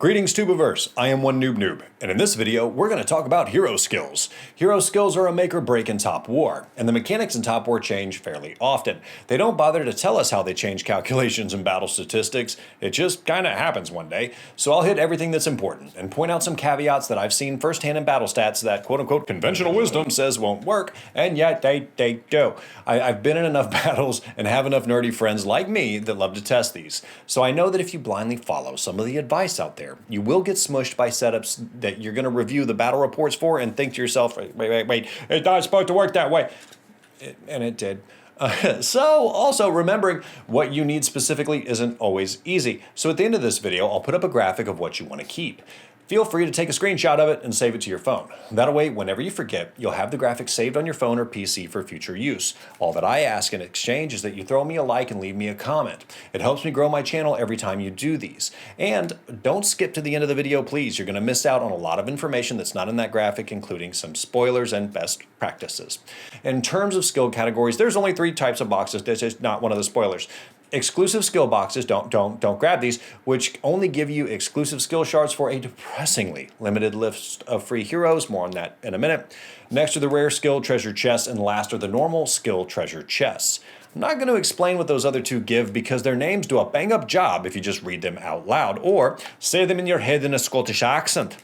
Greetings Tubiverse, I am one noob, and in this video we're going to talk about hero skills. Hero skills are a make or break in Top War, and the mechanics in Top War change fairly often. They don't bother to tell us how they change calculations and battle statistics, it just kinda happens one day. So I'll hit everything that's important, and point out some caveats that I've seen firsthand in battle stats that quote-unquote conventional wisdom says won't work, and yet they do. I've been in enough battles and have enough nerdy friends like me that love to test these, so I know that if you blindly follow some of the advice out there, you will get smushed by setups that you're going to review the battle reports for and think to yourself, wait, it's not supposed to work that way. And it did. So also remembering what you need specifically isn't always easy. So at the end of this video, I'll put up a graphic of what you want to keep. Feel free to take a screenshot of it and save it to your phone. That way, whenever you forget, you'll have the graphic saved on your phone or PC for future use. All that I ask in exchange is that you throw me a like and leave me a comment. It helps me grow my channel every time you do these. And don't skip to the end of the video, please. You're going to miss out on a lot of information that's not in that graphic, including some spoilers and best practices. In terms of skill categories, there's only 3 types of boxes. This is not one of the spoilers. Exclusive skill boxes, don't grab these, which only give you exclusive skill shards for a depressingly limited list of free heroes. More on that in a minute. Next are the rare skill treasure chests, and last are the normal skill treasure chests. I'm not going to explain what those other two give because their names do a bang-up job if you just read them out loud or say them in your head in a Scottish accent.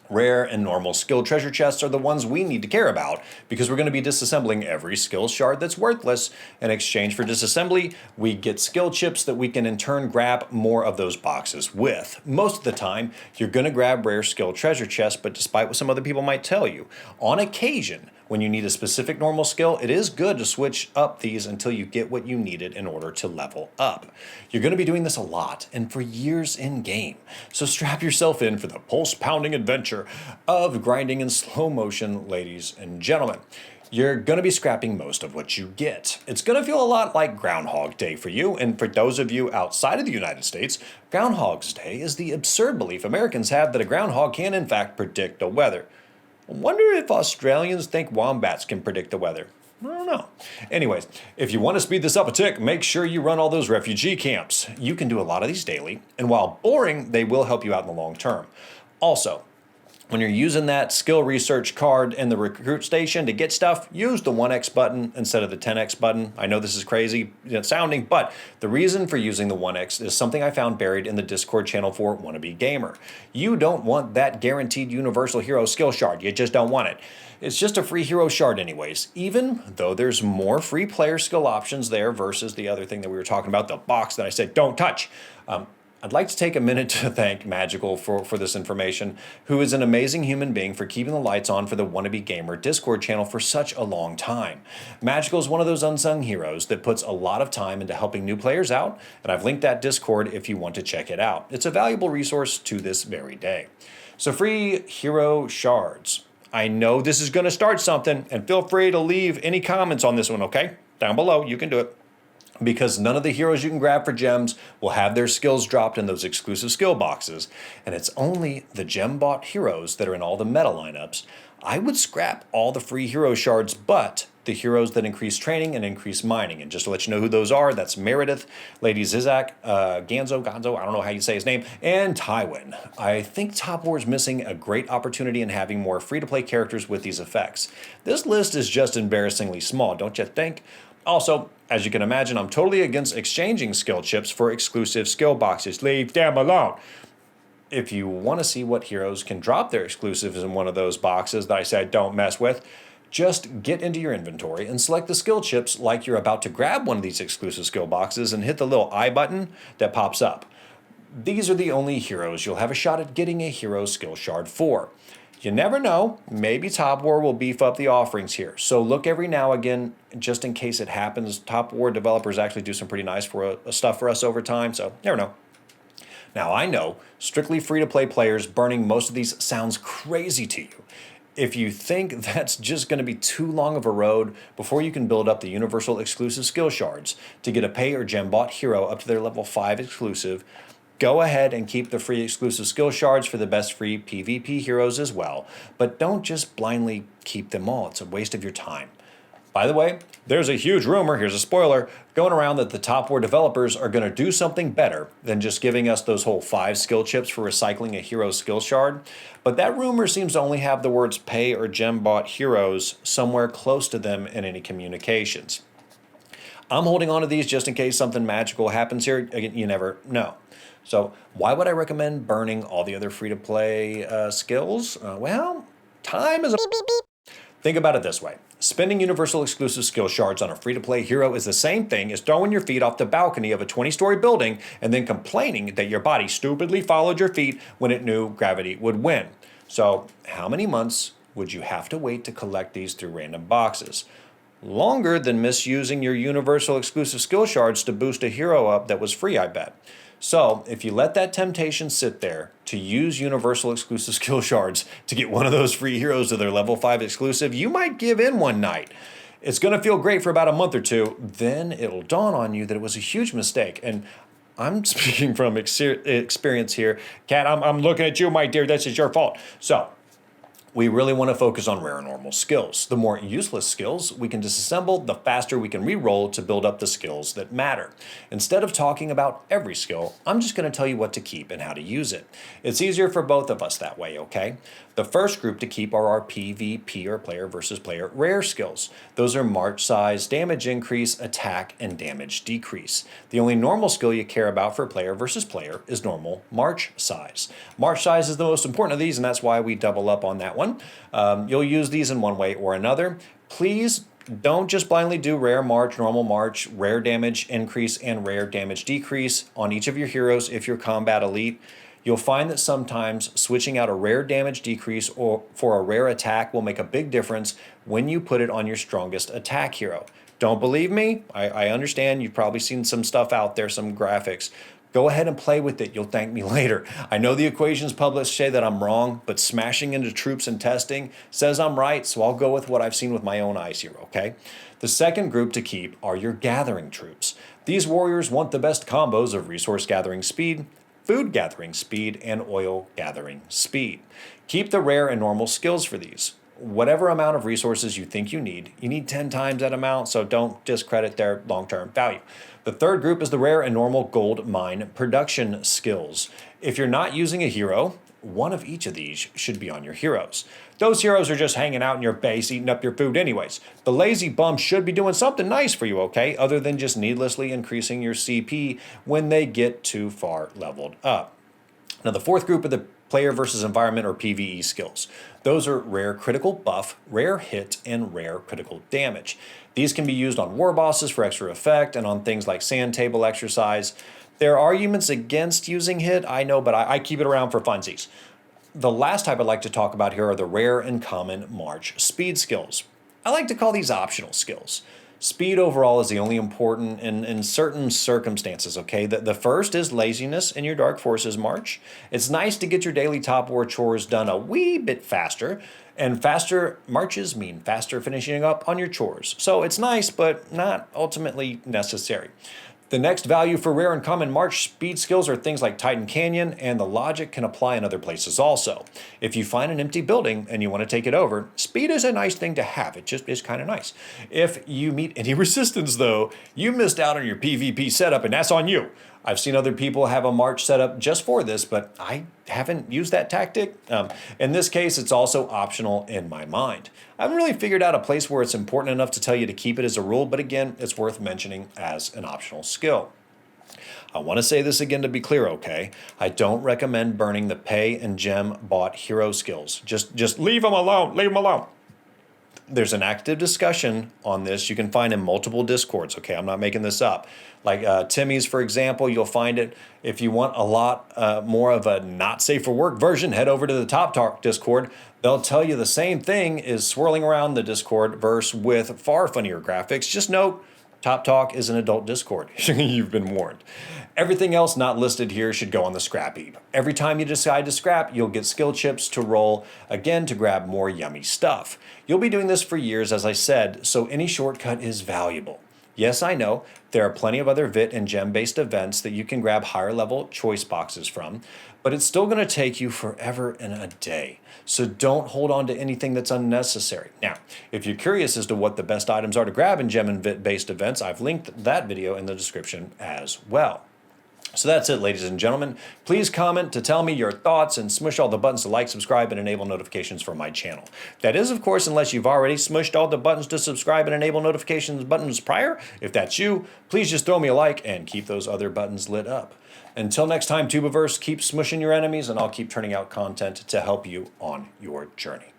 Rare and normal skill treasure chests are the ones we need to care about because we're going to be disassembling every skill shard that's worthless. In exchange for disassembly, we get skill chips that we can in turn grab more of those boxes with. Most of the time, you're going to grab rare skill treasure chests, but despite what some other people might tell you, on occasion, when you need a specific normal skill, it is good to switch up these until you get what you needed in order to level up. You're going to be doing this a lot and for years in game, so strap yourself in for the pulse-pounding adventure of grinding in slow motion, ladies and gentlemen. You're going to be scrapping most of what you get. It's going to feel a lot like Groundhog Day for you, and for those of you outside of the United States, Groundhog's Day is the absurd belief Americans have that a groundhog can in fact predict the weather. I wonder if Australians think wombats can predict the weather. I don't know. Anyways, if you want to speed this up a tick, make sure you run all those refugee camps. You can do a lot of these daily, and while boring, they will help you out in the long term. Also, when you're using that skill research card in the recruit station to get stuff, use the 1x button instead of the 10x button. I know this is crazy sounding, but the reason for using the 1x is something I found buried in the Discord channel for Wannabe Gamer. You don't want that guaranteed universal hero skill shard. You just don't want it. It's just a free hero shard anyways, even though there's more free player skill options there versus the other thing that we were talking about, the box that I said don't touch. I'd like to take a minute to thank Magical for this information, who is an amazing human being for keeping the lights on for the Wannabe Gamer Discord channel for such a long time. Magical is one of those unsung heroes that puts a lot of time into helping new players out, and I've linked that Discord if you want to check it out. It's a valuable resource to this very day. So free hero shards. I know this is going to start something, and feel free to leave any comments on this one, okay? Down below, you can do it. Because none of the heroes you can grab for gems will have their skills dropped in those exclusive skill boxes, and it's only the gem-bought heroes that are in all the meta lineups. I would scrap all the free hero shards, but the heroes that increase training and increase mining. And just to let you know who those are, that's Meredith, Lady Zizak, Gonzo, I don't know how you say his name, and Tywin. I think Top War is missing a great opportunity in having more free-to-play characters with these effects. This list is just embarrassingly small, don't you think? Also, as you can imagine, I'm totally against exchanging skill chips for exclusive skill boxes. Leave them alone. If you want to see what heroes can drop their exclusives in one of those boxes that I said don't mess with, just get into your inventory and select the skill chips like you're about to grab one of these exclusive skill boxes and hit the little I button that pops up. These are the only heroes you'll have a shot at getting a hero skill shard for. You never know, maybe Top War will beef up the offerings here. So look every now and again, just in case it happens. Top War developers actually do some pretty nice stuff for us over time, so never know. Now I know, strictly free-to-play players burning most of these sounds crazy to you. If you think that's just going to be too long of a road before you can build up the universal exclusive skill shards to get a pay or gem bought hero up to their level 5 exclusive, go ahead and keep the free exclusive skill shards for the best free PvP heroes as well, but don't just blindly keep them all. It's a waste of your time. By the way, there's a huge rumor, here's a spoiler, going around that the Top War developers are going to do something better than just giving us those whole 5 skill chips for recycling a hero skill shard. But that rumor seems to only have the words pay or gem bought heroes somewhere close to them in any communications. I'm holding on to these just in case something magical happens here. Again, you never know. So why would I recommend burning all the other free-to-play skills? Well, time is a... Think about it this way. Spending universal exclusive skill shards on a free-to-play hero is the same thing as throwing your feet off the balcony of a 20-story building and then complaining that your body stupidly followed your feet when it knew gravity would win. So how many months would you have to wait to collect these through random boxes? Longer than misusing your universal exclusive skill shards to boost a hero up that was free, I bet. So if you let that temptation sit there to use universal exclusive skill shards to get one of those free heroes to their level 5 exclusive, you might give in one night. It's going to feel great for about a month or two, then it'll dawn on you that it was a huge mistake. And I'm speaking from experience here. Kat, I'm looking at you, my dear, this is your fault. So we really want to focus on rare and normal skills. The more useless skills we can disassemble, the faster we can re-roll to build up the skills that matter. Instead of talking about every skill, I'm just going to tell you what to keep and how to use it. It's easier for both of us that way, okay? The first group to keep are our PvP, or player versus player, rare skills. Those are march size, damage increase, attack, and damage decrease. The only normal skill you care about for player versus player is normal march size. March size is the most important of these, and that's why we double up on that one. You'll use these in one way or another. Please don't just blindly do rare march, normal march, rare damage increase, and rare damage decrease on each of your heroes if you're combat elite. You'll find that sometimes switching out a rare damage decrease or for a rare attack will make a big difference when you put it on your strongest attack hero. Don't believe me? I understand you've probably seen some stuff out there, some graphics. Go ahead and play with it. You'll thank me later. I know the equations published say that I'm wrong, but smashing into troops and testing says I'm right, so I'll go with what I've seen with my own eyes here, okay? The second group to keep are your gathering troops. These warriors want the best combos of resource gathering speed, food gathering speed, and oil gathering speed. Keep the rare and normal skills for these. Whatever amount of resources you think you need 10 times that amount, so don't discredit their long-term value. The third group is the rare and normal gold mine production skills. If you're not using a hero, one of each of these should be on your heroes. Those heroes are just hanging out in your base, eating up your food anyways. The lazy bum should be doing something nice for you, okay? Other than just needlessly increasing your CP when they get too far leveled up. Now, the fourth group are the player versus environment, or PvE skills. Those are rare critical buff, rare hit, and rare critical damage. These can be used on war bosses for extra effect and on things like sand table exercise. There are arguments against using hit, I know, but I keep it around for funsies. The last type I'd like to talk about here are the rare and common march speed skills. I like to call these optional skills. Speed overall is the only important in certain circumstances, okay? The first is laziness in your Dark Forces march. It's nice to get your daily top war chores done a wee bit faster, and faster marches mean faster finishing up on your chores. So it's nice, but not ultimately necessary. The next value for rare and common march speed skills are things like Titan Canyon, and the logic can apply in other places also. If you find an empty building and you want to take it over, speed is a nice thing to have. It just is kind of nice. If you meet any resistance though, you missed out on your PvP setup, and that's on you. I've seen other people have a march set up just for this, but I haven't used that tactic. In this case, it's also optional in my mind. I haven't really figured out a place where it's important enough to tell you to keep it as a rule, but again, it's worth mentioning as an optional skill. I want to say this again to be clear, okay? I don't recommend burning the pay and gem bought hero skills. Just leave them alone, leave them alone. There's an active discussion on this you can find in multiple discords, okay? I'm not making this up. Like Timmy's, for example, you'll find it. If you want a lot more of a not safe for work version, head over to the Top Talk Discord. They'll tell you the same thing is swirling around the Discord verse with far funnier graphics. Just note, Top Talk is an adult Discord. You've been warned. Everything else not listed here should go on the scrap heap. Every time you decide to scrap, you'll get skill chips to roll again to grab more yummy stuff. You'll be doing this for years, as I said, so any shortcut is valuable. Yes, I know, there are plenty of other VIT and gem-based events that you can grab higher level choice boxes from, but it's still going to take you forever and a day. So don't hold on to anything that's unnecessary. Now, if you're curious as to what the best items are to grab in gem and VIT-based events, I've linked that video in the description as well. So that's it, ladies and gentlemen. Please comment to tell me your thoughts and smush all the buttons to like, subscribe, and enable notifications for my channel. That is, of course, unless you've already smushed all the buttons to subscribe and enable notifications buttons prior. If that's you, please just throw me a like and keep those other buttons lit up. Until next time, Tubiverse, keep smushing your enemies, and I'll keep turning out content to help you on your journey.